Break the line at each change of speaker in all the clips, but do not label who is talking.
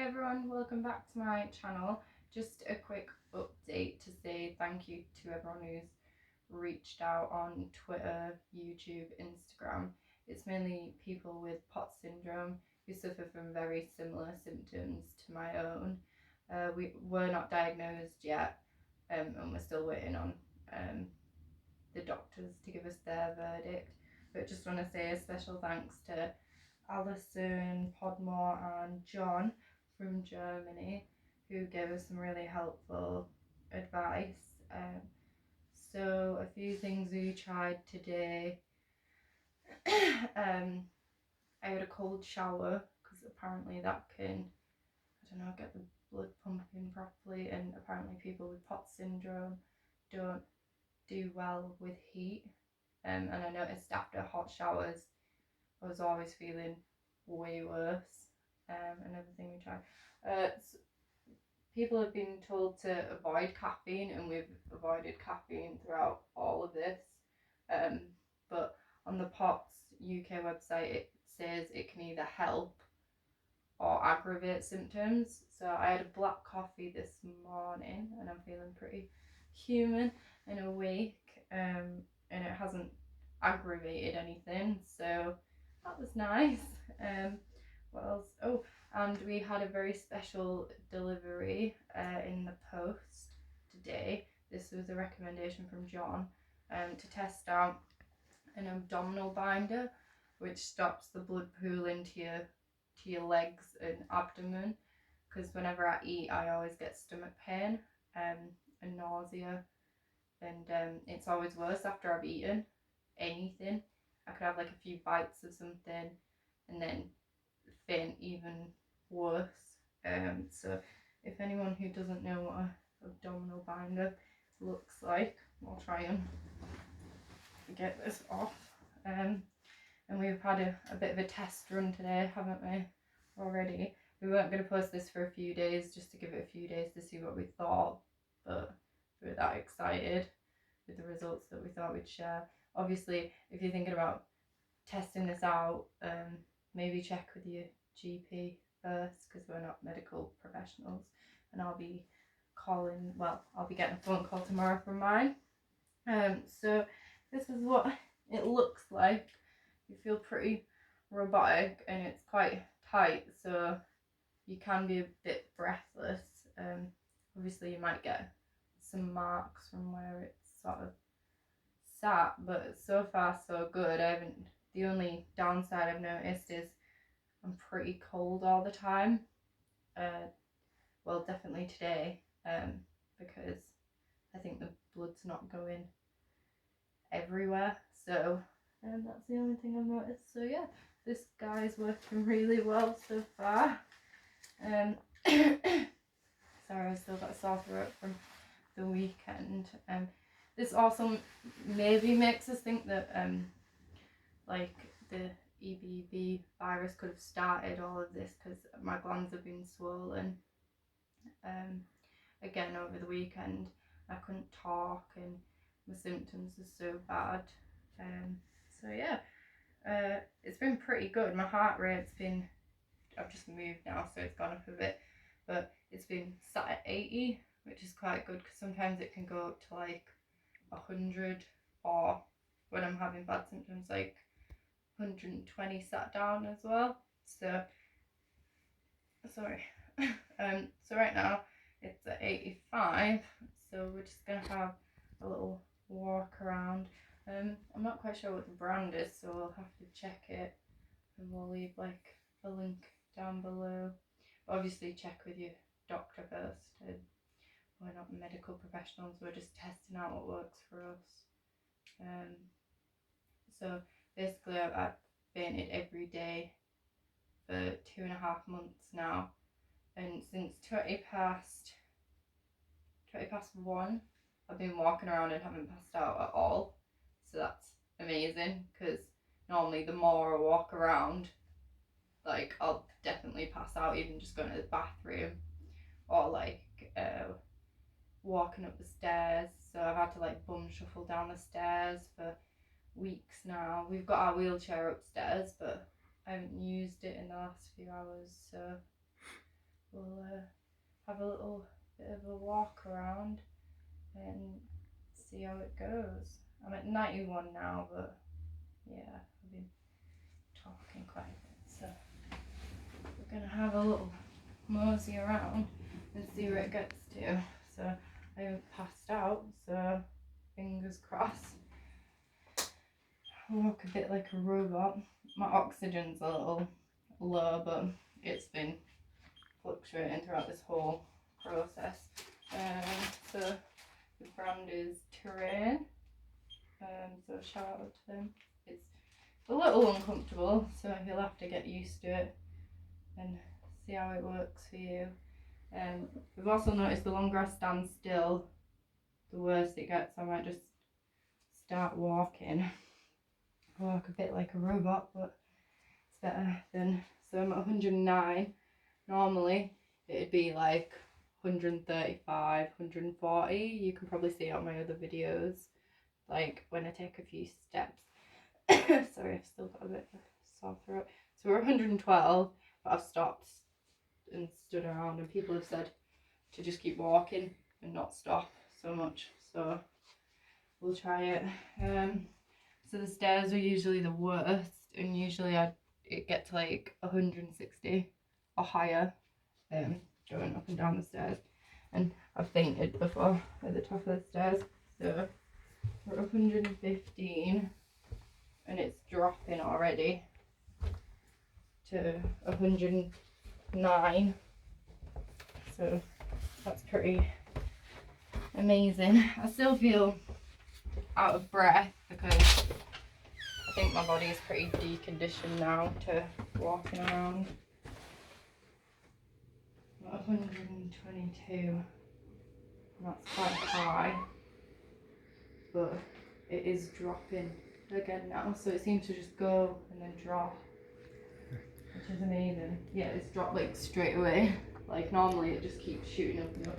everyone, welcome back to my channel. Just a quick update to say thank you to everyone who's reached out on Twitter, YouTube, Instagram. It's mainly people with POTS syndrome who suffer from very similar symptoms to my own. We were not diagnosed yet, and we're still waiting on the doctors to give us their verdict. But just want to say a special thanks to Alison, Podmore and John from Germany who gave us some really helpful advice. So a few things we tried today. I had a cold shower because apparently that can, I don't know, get the blood pumping properly, and apparently people with POTS syndrome don't do well with heat. And I noticed after hot showers I was always feeling way worse. Another thing we tried. People have been told to avoid caffeine, and we've avoided caffeine throughout all of this. But on the POTS UK website, it says it can either help or aggravate symptoms. So I had a black coffee this morning, and I'm feeling pretty human and awake. And it hasn't aggravated anything, so that was nice. What else? Oh, and we had a very special delivery in the post today. This was a recommendation from John to test out an abdominal binder, which stops the blood pooling to your legs and abdomen. Because whenever I eat, I always get stomach pain and nausea, and it's always worse after I've eaten anything. I could have like a few bites of something and then faint even worse. So if anyone who doesn't know what an abdominal binder looks like, I'll try and get this off. And we've had a bit of a test run today, haven't we, already? We weren't going to post this for a few days, just to give it a few days to see what we thought, but we were that excited with the results that we thought we'd share. Obviously, if you're thinking about testing this out, maybe check with your GP first, because we're not medical professionals, and I'll be getting a phone call tomorrow from mine. So this is what it looks like. You feel pretty robotic, and it's quite tight, so you can be a bit breathless. Obviously you might get some marks from where it's sort of sat, but so far so good. The only downside I've noticed is I'm pretty cold all the time. Well, definitely today, because I think the blood's not going everywhere, so that's the only thing I've noticed. So yeah, this guy's working really well so far. Sorry, I've still got a sore throat from the weekend. This also maybe makes us think that like the EBV virus could have started all of this, because my glands have been swollen again over the weekend. I couldn't talk and my symptoms are so bad. So yeah, it's been pretty good. My heart rate's been, I've just moved now so it's gone up a bit, but it's been sat at 80, which is quite good, because sometimes it can go up to like 100, or when I'm having bad symptoms, like 120 sat down as well. So sorry. So right now it's at 85, so we're just gonna have a little walk around. I'm not quite sure what the brand is, so we'll have to check it, and we'll leave like a link down below. Obviously check with your doctor first. We're not medical professionals, we're just testing out what works for us. So basically I've fainted every day for 2.5 months now, and since 20 past 1 I've been walking around and haven't passed out at all. So that's amazing, because normally the more I walk around, like I'll definitely pass out, even just going to the bathroom, or like walking up the stairs. So I've had to like bum shuffle down the stairs for weeks now. We've got our wheelchair upstairs, but I haven't used it in the last few hours, so we'll have a little bit of a walk around and see how it goes. I'm at 91 now, but yeah, I've been talking quite a bit, so we're gonna have a little mosey around and see where it gets to. So I haven't passed out, so fingers crossed. I walk a bit like a robot. My oxygen's a little low, but it's been fluctuating throughout this whole process. So the brand is Terrain. So shout out to them. It's a little uncomfortable, so you'll have to get used to it and see how it works for you. We've also noticed the longer I stand still, the worse it gets. I might just start walking. I walk a bit like a robot, but it's better than. So I'm at 109. Normally it'd be like 135, 140. You can probably see it on my other videos, like when I take a few steps. Sorry, I've still got a bit of a sore throat. So we're 112, but I've stopped and stood around, and people have said to just keep walking and not stop so much. So we'll try it. So the stairs are usually the worst, and usually it gets like 160 or higher going up and down the stairs, and I've fainted before at the top of the stairs. So we're 115 and it's dropping already to 109, so that's pretty amazing. I still feel out of breath because I think my body is pretty deconditioned now to walking around. I'm at 122, that's quite high, but it is dropping again now, so it seems to just go and then drop, which is amazing. Yeah, it's dropped like straight away. Like normally it just keeps shooting up and up.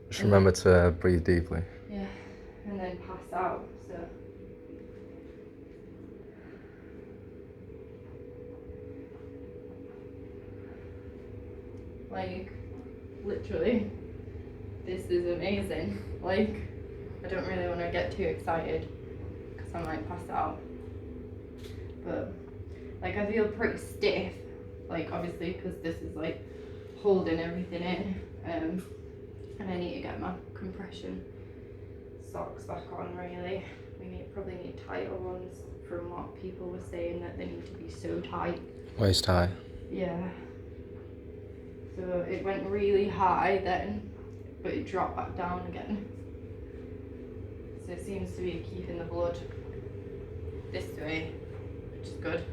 Just remember to breathe deeply.
Yeah, and then pass out. So like literally this is amazing. Like I don't really want to get too excited because I might pass out, but like I feel pretty stiff, like obviously because this is like holding everything in, and I need to get my compression socks back on. Really, we probably need tighter ones, from what people were saying, that they need to be so tight.
Waist high.
Yeah, so it went really high then, but it dropped back down again, so it seems to be keeping the blood this way, which is good.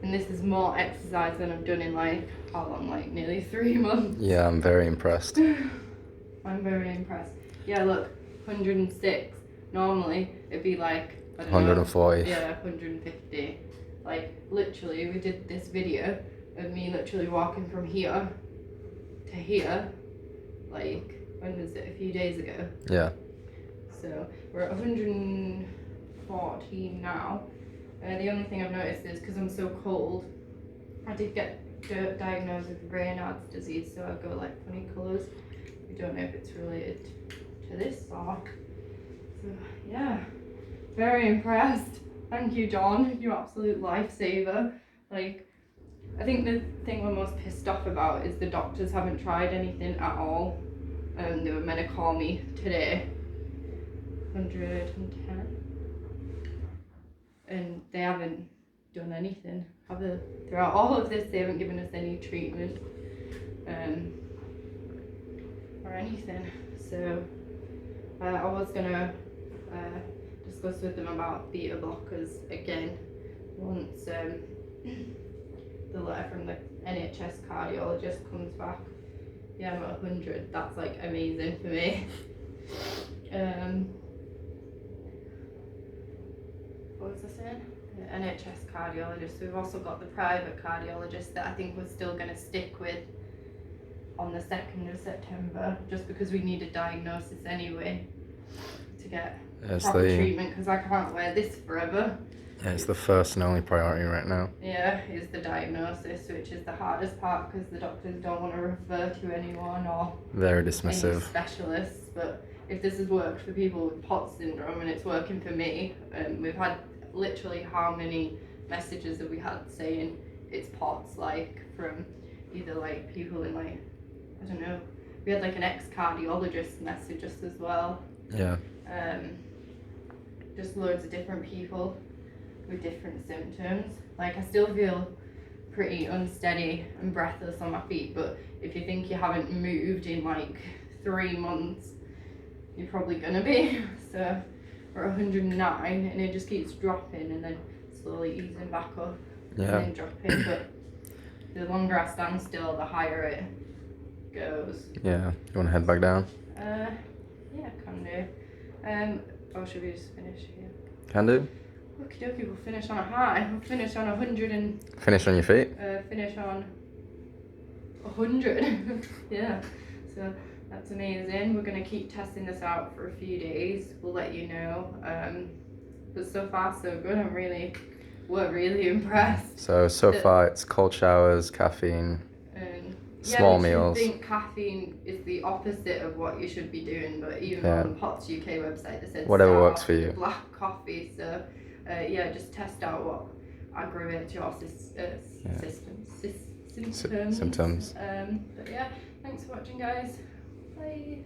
And this is more exercise than I've done in like, how long, like nearly 3 months.
Yeah, I'm very impressed.
I'm very impressed. Yeah, look, 106. Normally it'd be like, I don't
140.
know, yeah, 150. Like literally we did this video of me literally walking from here to here, like when was it, a few days ago.
Yeah.
So we're at 114 now. The only thing I've noticed is because I'm so cold, I did get diagnosed with Raynaud's disease, so I go like funny colours. We don't know if it's related to this or. So yeah, very impressed. Thank you, John. You absolute lifesaver. Like, I think the thing we're most pissed off about is the doctors haven't tried anything at all. They were meant to call me today. 110. And they haven't done anything, have they? Throughout all of this, they haven't given us any treatment or anything. So I was gonna discuss with them about beta blockers again once the letter from the NHS cardiologist comes back. Yeah, I'm at 100. That's like amazing for me. What was I saying? The NHS cardiologist. We've also got the private cardiologist that I think we're still going to stick with on the 2nd of September, just because we need a diagnosis anyway to get proper treatment, because I can't wear this forever.
Yeah, it's the first and only priority right now.
Yeah, is the diagnosis, which is the hardest part because the doctors don't want to refer to anyone or
Very
any
dismissive.
specialists. But if this has worked for people with POTS syndrome and it's working for me, we've had literally how many messages have we had saying it's POTS, like from either like people in like, I don't know, we had like an ex-cardiologist message us as well.
Yeah.
Just loads of different people with different symptoms. Like I still feel pretty unsteady and breathless on my feet, but if you think you haven't moved in like 3 months, you're probably gonna be. So we're 109 and it just keeps dropping and then slowly easing back up and then dropping. But the longer I stand still, the higher it goes.
Yeah. You want to head back down?
Yeah, can do. Or should we just finish here?
Can do.
Okie dokie, we'll finish on a high. We'll finish on 100 and...
Finish on your feet?
Finish on 100. Yeah, so that's amazing. We're going to keep testing this out for a few days. We'll let you know. But so far, so good. We're really impressed.
So far it's cold showers, caffeine, small meals.
I think caffeine is the opposite of what you should be doing, but even on the POTS UK website, they said
whatever works for you.
Black coffee. So just test out what aggravates your symptoms.
Symptoms.
But yeah, thanks for watching, guys. Bye.